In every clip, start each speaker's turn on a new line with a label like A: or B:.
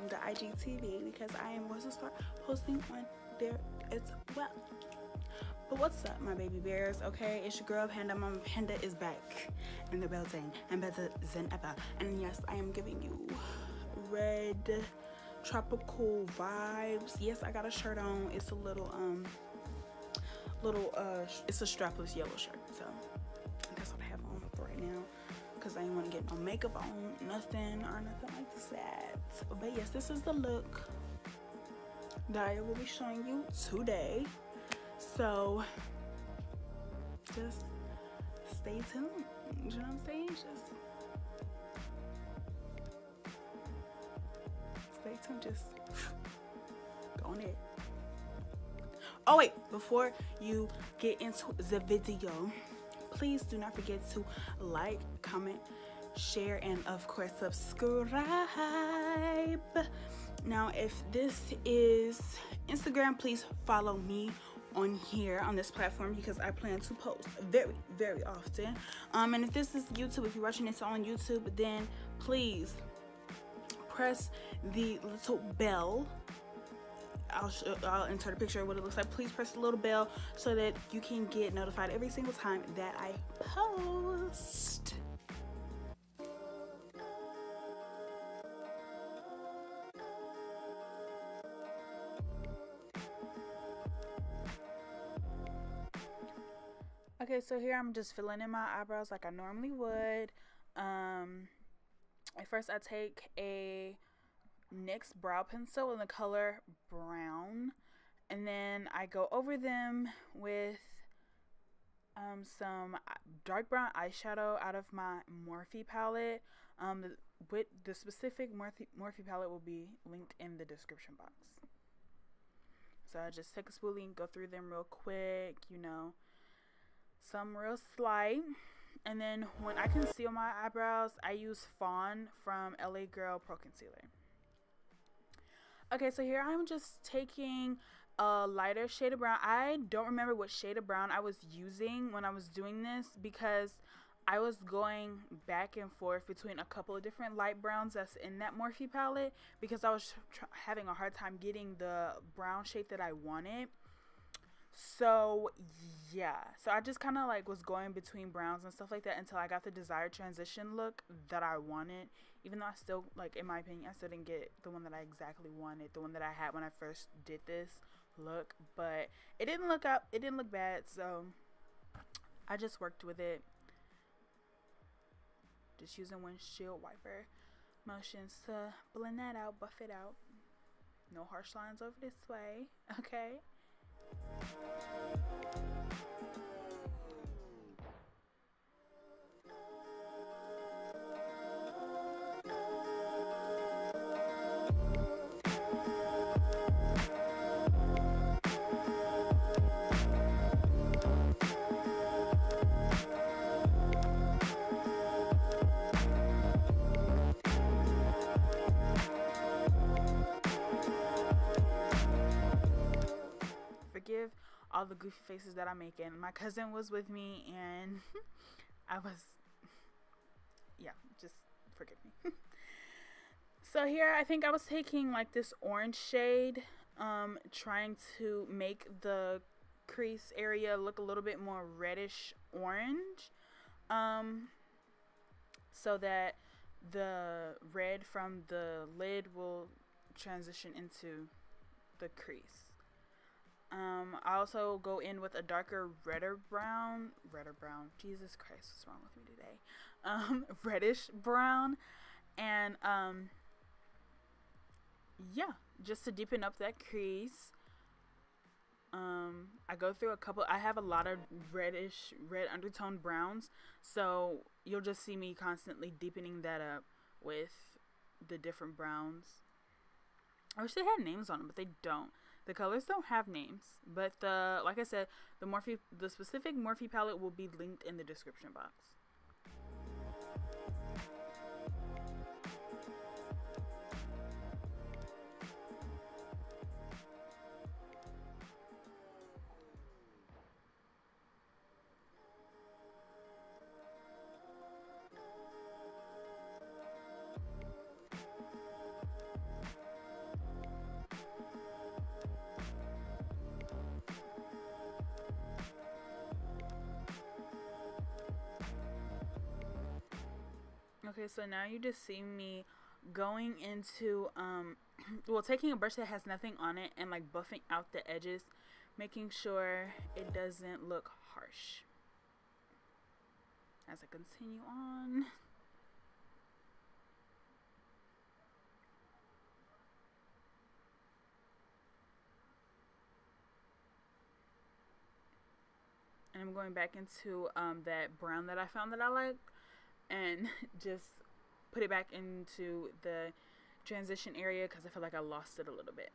A: the IGTV because I am going to start posting on there as well. But what's up, my baby bears? Okay, it's your girl Panda. Mama Panda is back in the building and better than ever. And yes, I am giving you red tropical vibes. Yes, I got a shirt on. It's a little it's a strapless yellow shirt. So that's what I have on for right now because I didn't want to get no makeup on, nothing like that. But yes, this is the look that I will be showing you today. So just stay tuned. You know what I'm saying? Just stay tuned. Just go on it. Oh wait, before you get into the video, please do not forget to like, comment, share, and of course subscribe. Now, if this is Instagram, please follow me on here on this platform because I plan to post very often. And if this is YouTube, if you're watching this on YouTube, then please press the little bell. I'll insert a picture of what it looks like. Please press the little bell so that you can get notified every single time that I post. Okay, so here I'm just filling in my eyebrows like I normally would. At first I take a NYX brow pencil in the color brown, and then I go over them with some dark brown eyeshadow out of my Morphe palette. With the specific Morphe palette will be linked in the description box. So I just take a spoolie and go through them real quick, you know, some real slight. And then when I conceal my eyebrows, I use Fawn from LA Girl Pro Concealer. Okay, so here I'm just taking a lighter shade of brown. I don't remember what shade of brown I was using when I was doing this because I was going back and forth between a couple of different light browns that's in that Morphe palette because I was having a hard time getting the brown shade that I wanted. So yeah, so I just kind of like was going between browns and stuff like that until I got the desired transition look that I wanted. Even though I still, like, in my opinion, I still didn't get the one that I exactly wanted, the one that I had when I first did this look, but it didn't look bad, so I just worked with it, just using windshield wiper motions to blend that out, buff it out. No harsh lines over this way, okay? Forgive all the goofy faces that I'm making. My cousin was with me and I was, yeah, just forgive me. So here I think I was taking like this orange shade, trying to make the crease area look a little bit more reddish orange, so that the red from the lid will transition into the crease. I also go in with a darker redder brown, Jesus Christ, what's wrong with me today? Reddish brown, and yeah, just to deepen up that crease. I go through I have a lot of red undertone browns, so you'll just see me constantly deepening that up with the different browns. I wish they had names on them, but they don't. The colors don't have names, but like I said, the specific Morphe palette will be linked in the description box. Okay, so now you just see me going into well, taking a brush that has nothing on it and like buffing out the edges, making sure it doesn't look harsh. As I continue on. And I'm going back into that brown that I found that I like, and just put it back into the transition area because I feel like I lost it a little bit.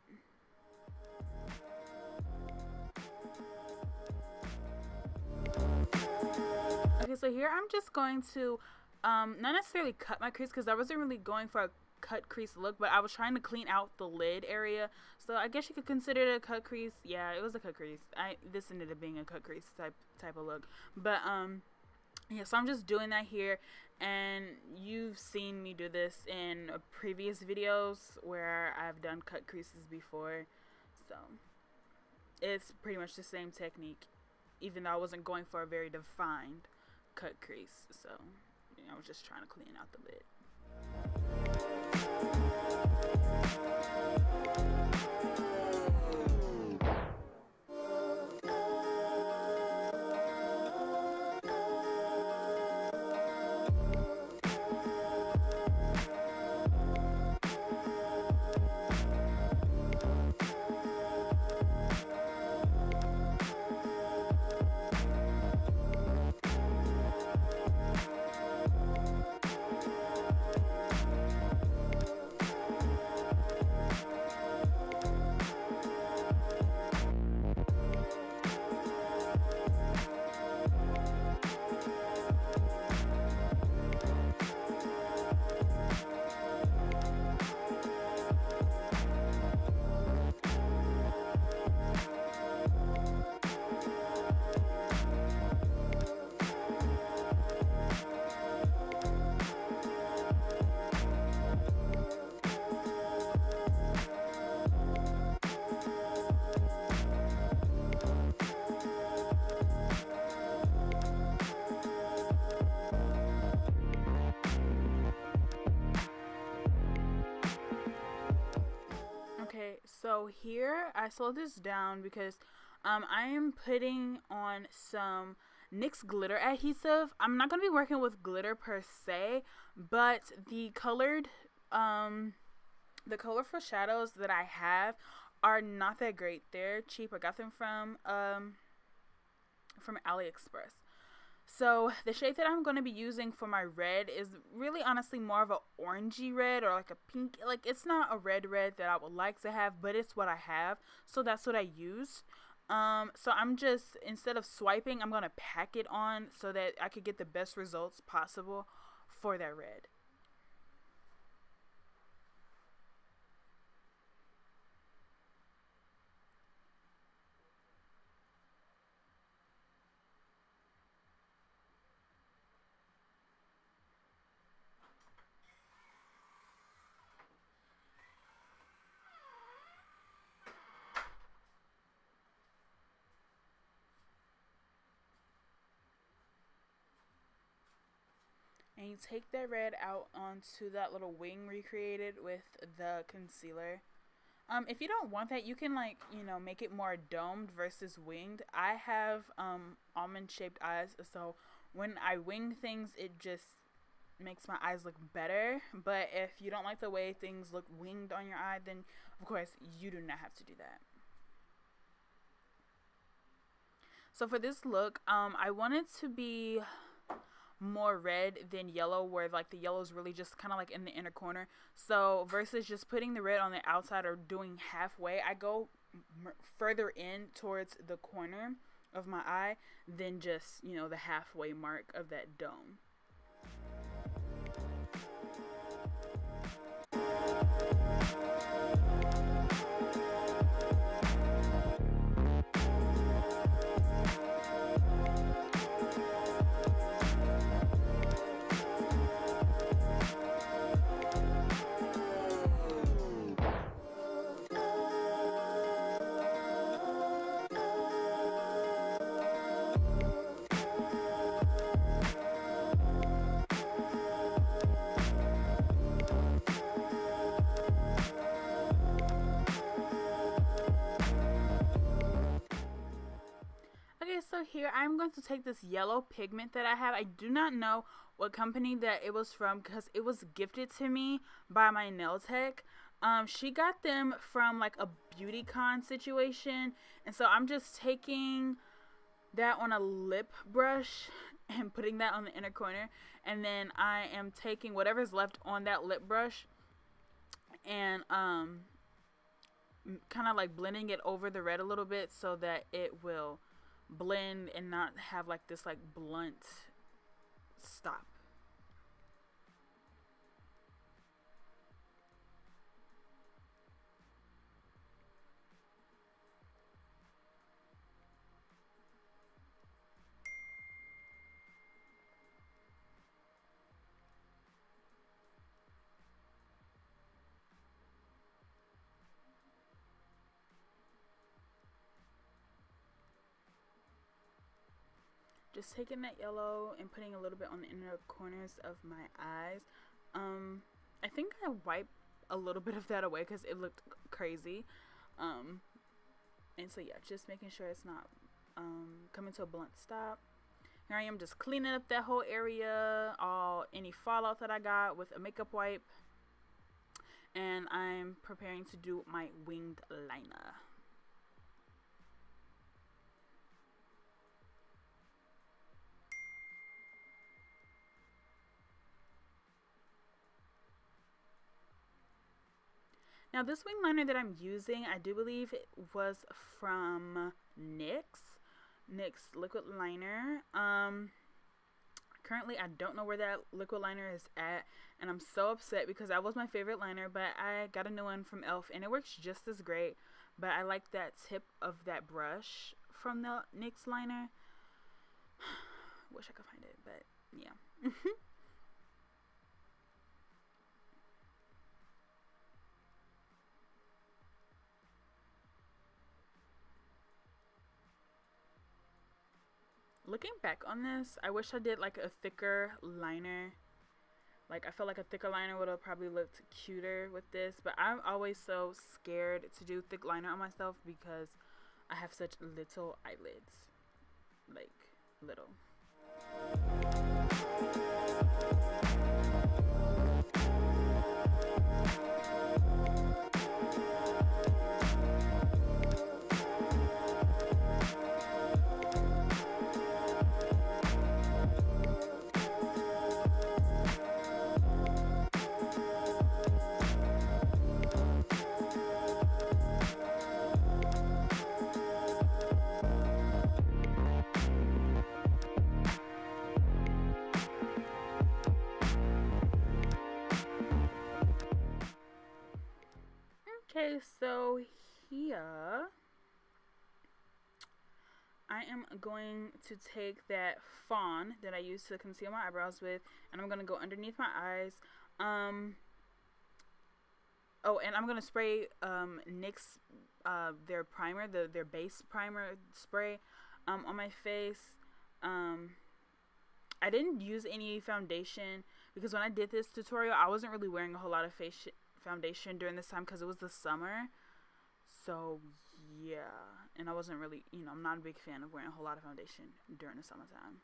A: Okay, so here I'm just going to not necessarily cut my crease because I wasn't really going for a cut crease look, but I was trying to clean out the lid area. So I guess you could consider it a cut crease. Yeah, it was a cut crease. This ended up being a cut crease type of look. But yeah, so I'm just doing that here, and you've seen me do this in previous videos where I've done cut creases before. So it's pretty much the same technique, even though I wasn't going for a very defined cut crease. So I was just trying to clean out the lid. So here I slowed this down because I am putting on some NYX glitter adhesive. I'm not going to be working with glitter per se, but the colorful shadows that I have are not that great. They're cheap. I got them from AliExpress. So the shade that I'm going to be using for my red is really honestly more of a orangey red, or like a pink. Like, it's not a red that I would like to have, but it's what I have. So that's what I used. So I'm just, instead of swiping, I'm going to pack it on so that I could get the best results possible for that red. And you take that red out onto that little wing recreated with the concealer. If you don't want that, you can, like, make it more domed versus winged. I have almond shaped eyes, so when I wing things, it just makes my eyes look better. But if you don't like the way things look winged on your eye, then of course you do not have to do that. So for this look, I want it to be more red than yellow, where like the yellow is really just kind of like in the inner corner. So versus just putting the red on the outside or doing halfway, I go further in towards the corner of my eye than just, the halfway mark of that dome. so here I'm going to take this yellow pigment that I have. I do not know what company that it was from because it was gifted to me by my nail tech. She got them from like a beauty con situation, and so I'm just taking that on a lip brush and putting that on the inner corner, and then I am taking whatever's left on that lip brush and kind of like blending it over the red a little bit so that it will blend and not have like this like blunt stop. Just taking that yellow and putting a little bit on the inner corners of my eyes. I think I wiped a little bit of that away because it looked crazy. And so yeah, just making sure it's not coming to a blunt stop. Here I am just cleaning up that whole area, all any fallout that I got with a makeup wipe. And I'm preparing to do my winged liner. Now this wing liner that I'm using, I do believe it was from NYX liquid liner. Currently I don't know where that liquid liner is at, and I'm so upset because that was my favorite liner, but I got a new one from e.l.f. and it works just as great, but I like that tip of that brush from the NYX liner. Wish I could find it, but yeah. Looking back on this, I wish I did like a thicker liner. Like I feel like a thicker liner would have probably looked cuter with this, but I'm always so scared to do thick liner on myself because I have such little eyelids. Like little. Okay, so here I am going to take that fawn that I used to conceal my eyebrows with, and I'm going to go underneath my eyes. Oh, and I'm going to spray NYX their primer, their base primer spray on my face. I didn't use any foundation because when I did this tutorial, I wasn't really wearing a whole lot of foundation during this time because it was the summer. So yeah, and I wasn't really, I'm not a big fan of wearing a whole lot of foundation during the summertime.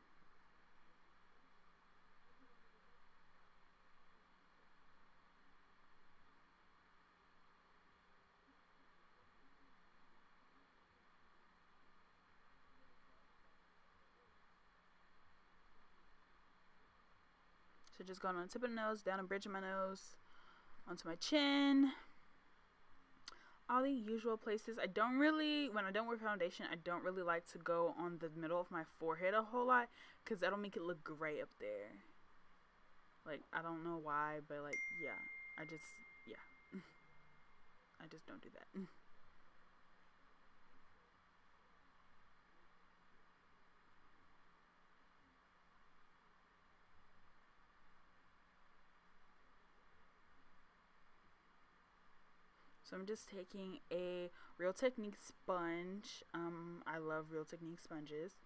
A: So just going on the tip of the nose, down the bridge of my nose, onto my chin. All the usual places. I don't really, when I don't wear foundation, I don't really like to go on the middle of my forehead a whole lot because that'll make it look gray up there. Like, I don't know why, but like, yeah. Yeah. I just don't do that. So I'm just taking a Real Technique sponge. I love Real Technique sponges.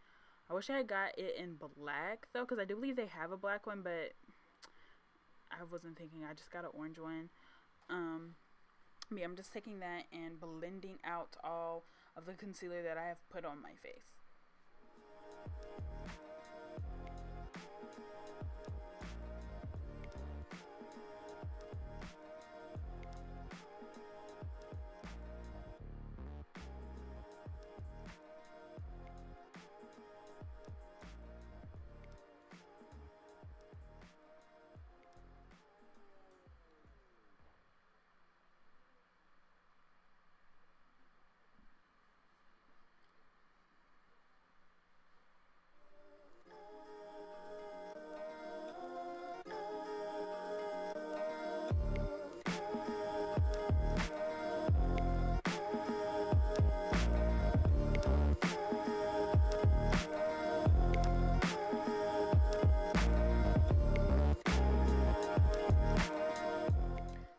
A: I wish I had got it in black though, because I do believe they have a black one, but I wasn't thinking. I just got an orange one. Yeah, I'm just taking that and blending out all of the concealer that I have put on my face.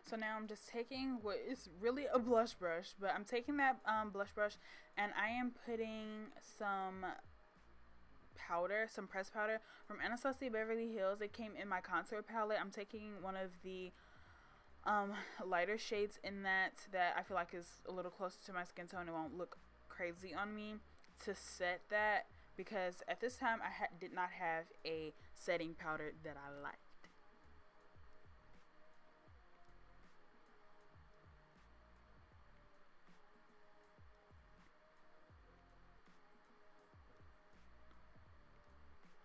A: So now I'm just taking what is really a blush brush, but I'm taking that blush brush and I am putting some powder, some pressed powder from Anastasia Beverly Hills. It came in my contour palette. I'm taking one of the lighter shades in that I feel like is a little closer to my skin tone. It won't look crazy on me to set that, because at this time I did not have a setting powder that I liked.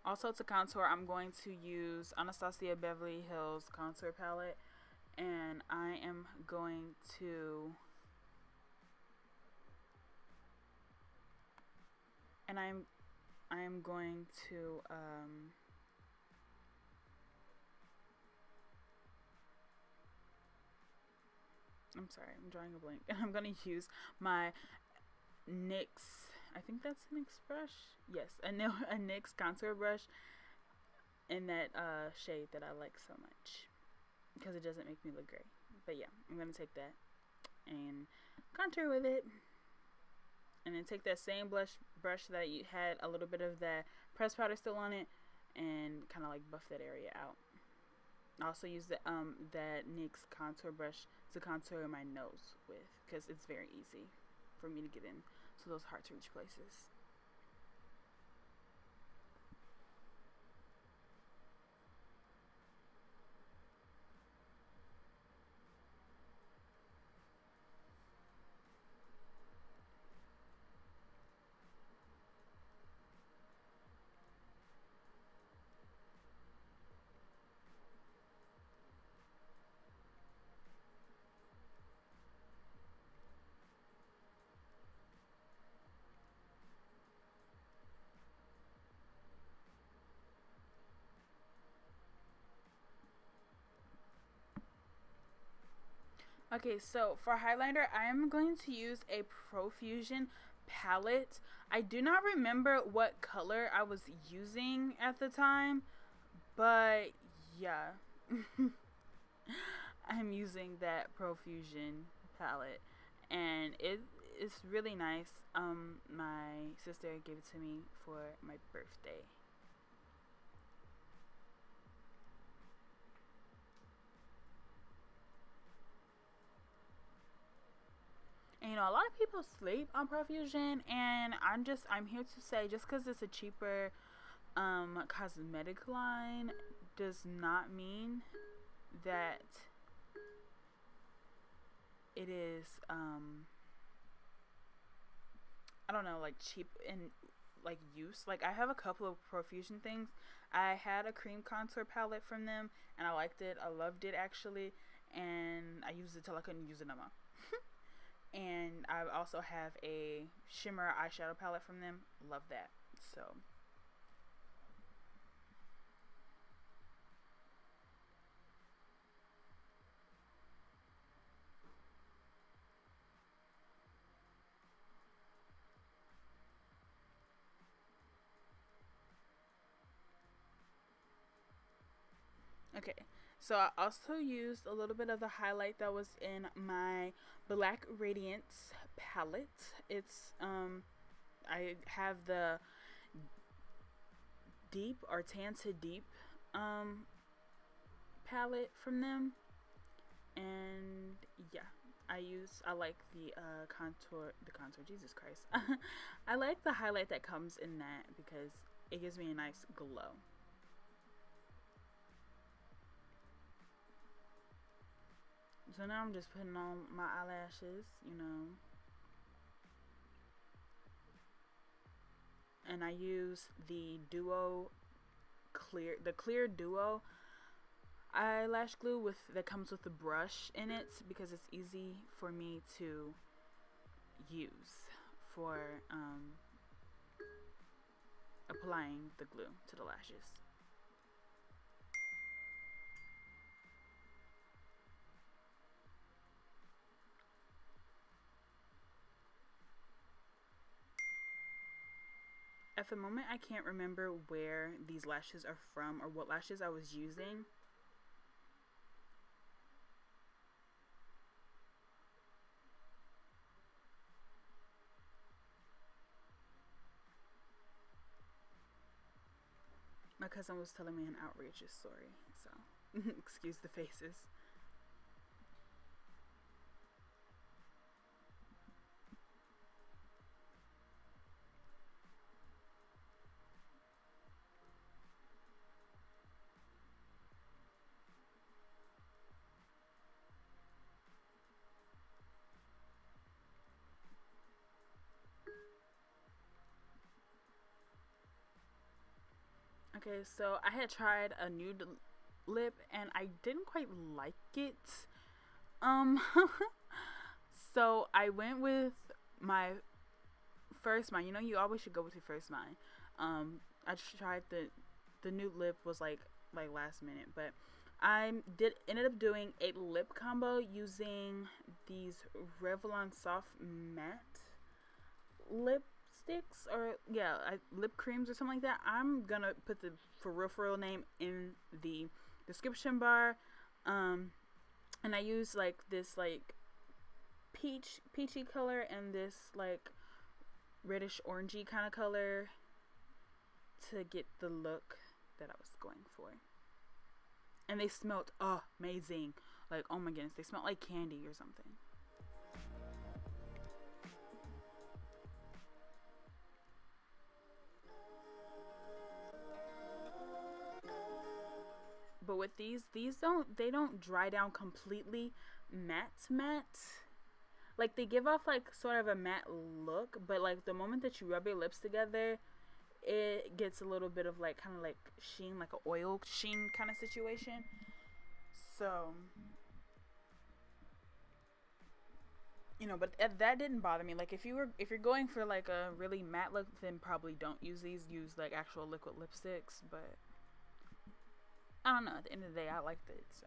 A: Also, to contour, I'm going to use Anastasia Beverly Hills contour palette, and I am going to I am going to I'm sorry, I'm drawing a blank. I'm gonna use my NYX, I think that's a NYX brush. Yes, a NYX contour brush in that shade that I like so much because it doesn't make me look gray. But yeah, I'm gonna take that and contour with it, and then take that same brush that you had a little bit of that pressed powder still on it, and kind of like buff that area out. I also use that NYX contour brush to contour my nose with, because it's very easy for me to get in to those hard to reach places. Okay, so for highlighter, I am going to use a Profusion palette. I do not remember what color I was using at the time, but yeah. I'm using that Profusion palette, and it is really nice. My sister gave it to me for my birthday. And, a lot of people sleep on Profusion, and I'm here to say, just because it's a cheaper cosmetic line does not mean that it is I don't know, like cheap in like use. Like, I have a couple of Profusion things. I had a cream contour palette from them, and I liked it. I loved it actually, and I used it till I couldn't use it no more. And I also have a shimmer eyeshadow palette from them. Love that. So okay, so I also used a little bit of the highlight that was in my Black Radiance palette. It's I have the deep or tan to deep palette from them, and yeah, I like the contour, Jesus Christ. I like the highlight that comes in that because it gives me a nice glow. So now I'm just putting on my eyelashes, you know. And I use the clear duo eyelash glue that comes with a brush in it, because it's easy for me to use for applying the glue to the lashes. At the moment, I can't remember where these lashes are from or what lashes I was using. My cousin was telling me an outrageous story, so excuse the faces. Okay, so I had tried a nude lip and I didn't quite like it. So I went with my first mind. You know, you always should go with your first mind. I tried the nude lip was like last minute, but I ended up doing a lip combo using these Revlon Soft Matte lipsticks, or lip creams or something like that. I'm gonna put the for real name in the description bar. And I use like this like peachy color and this like reddish orangey kind of color to get the look that I was going for. And they smelled amazing. Like, oh my goodness, they smelled like candy or something. But with these don't dry down completely matte. Like, they give off like sort of a matte look, but like the moment that you rub your lips together, it gets a little bit of like kind of like sheen, like an oil sheen kind of situation. So, you know, but that didn't bother me. Like, if you're going for like a really matte look, then probably don't use these. Use like actual liquid lipsticks. But I don't know. At the end of the day, I liked it. So.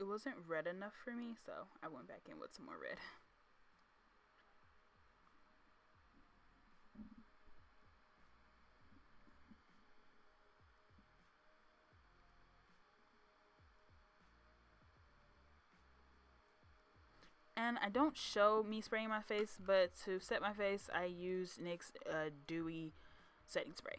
A: It wasn't red enough for me, so I went back in with some more red. And I don't show me spraying my face, but to set my face, I use NYX Dewy Setting Spray.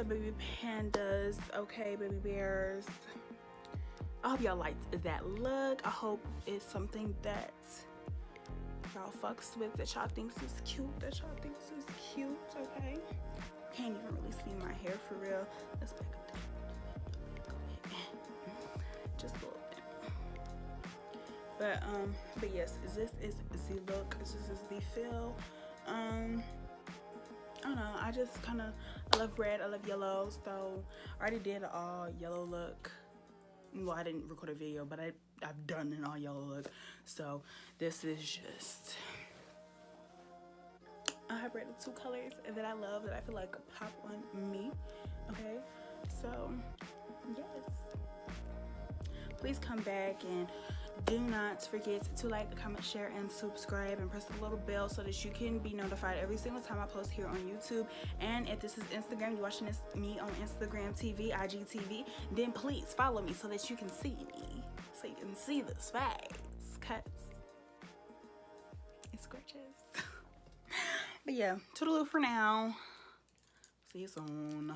A: baby pandas. Okay, baby bears. I hope y'all liked that look. I hope it's something that y'all fucks with, that y'all thinks is cute, okay? Can't even really see my hair for real. Let's back up there. Just a little bit. But yes, this is the look. This is the feel. I don't know. I just kind of, I love red. I love yellow. So I already did an all yellow look. Well, I didn't record a video, but I've done an all yellow look. So this is just, I have red 2 colors that I love, that I feel like pop on me. Okay, so yes, please come back, and do not forget to like, comment, share, and subscribe, and press the little bell so that you can be notified every single time I post here on YouTube. And if this is Instagram, you're watching me on Instagram TV, IGTV, then please follow me so that you can see me, so you can see this face, cause it's gorgeous. But yeah, toodaloo for now. See you soon.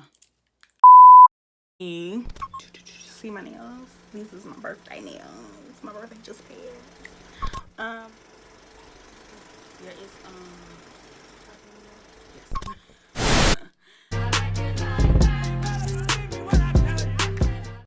A: See my nails? These is my birthday nails. My birthday just passed. Yeah, it's